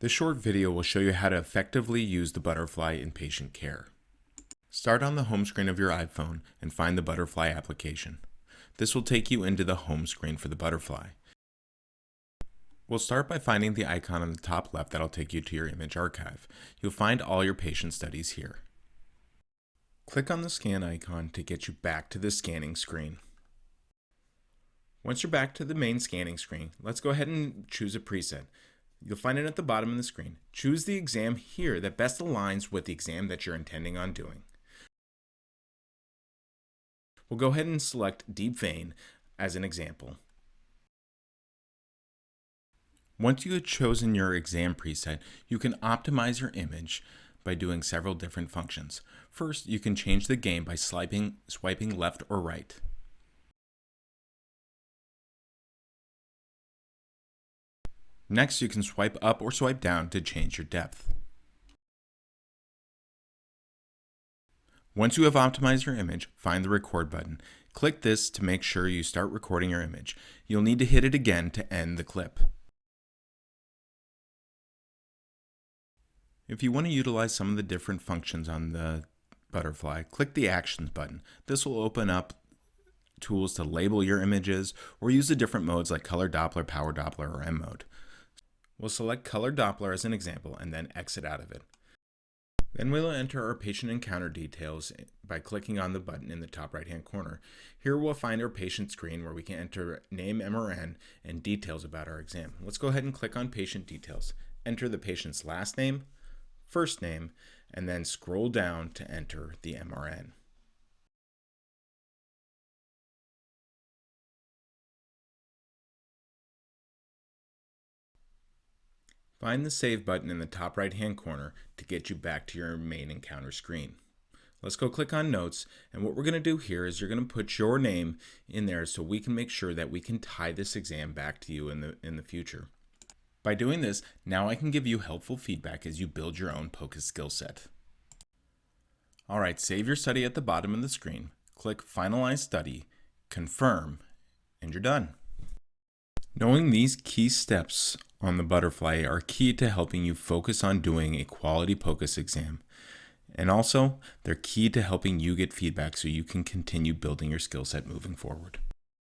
This short video will show you how to effectively use the Butterfly in patient care. Start on the home screen of your iPhone and find the Butterfly application. This will take you into the home screen for the Butterfly. We'll start by finding the icon on the top left that'll take you to your image archive. You'll find all your patient studies here. Click on the scan icon to get you back to the scanning screen. Once you're back to the main scanning screen, let's go ahead and choose a preset. You'll find it at the bottom of the screen. Choose the exam here that best aligns with the exam that you're intending on doing. We'll go ahead and select deep vein as an example. Once you have chosen your exam preset, you can optimize your image by doing several different functions. First, you can change the gain by swiping left or right. Next, you can swipe up or swipe down to change your depth. Once you have optimized your image, find the record button. Click this to make sure you start recording your image. You'll need to hit it again to end the clip. If you want to utilize some of the different functions on the Butterfly, click the Actions button. This will open up tools to label your images or use the different modes like Color Doppler, Power Doppler, or M mode. We'll select Color Doppler as an example and then exit out of it. Then we'll enter our patient encounter details by clicking on the button in the top right hand corner. Here we'll find our patient screen where we can enter name, MRN, and details about our exam. Let's go ahead and click on patient details. Enter the patient's last name, first name, and then scroll down to enter the MRN. Find the Save button in the top right hand corner to get you back to your main encounter screen. Let's go click on Notes, and what we're going to do here is you're going to put your name in there so we can make sure that we can tie this exam back to you in the future. By doing this, now I can give you helpful feedback as you build your own POCUS skill set. Alright, save your study at the bottom of the screen, click Finalize Study, Confirm, and you're done. Knowing these key steps on the Butterfly are key to helping you focus on doing a quality POCUS exam. And also, they're key to helping you get feedback so you can continue building your skill set moving forward.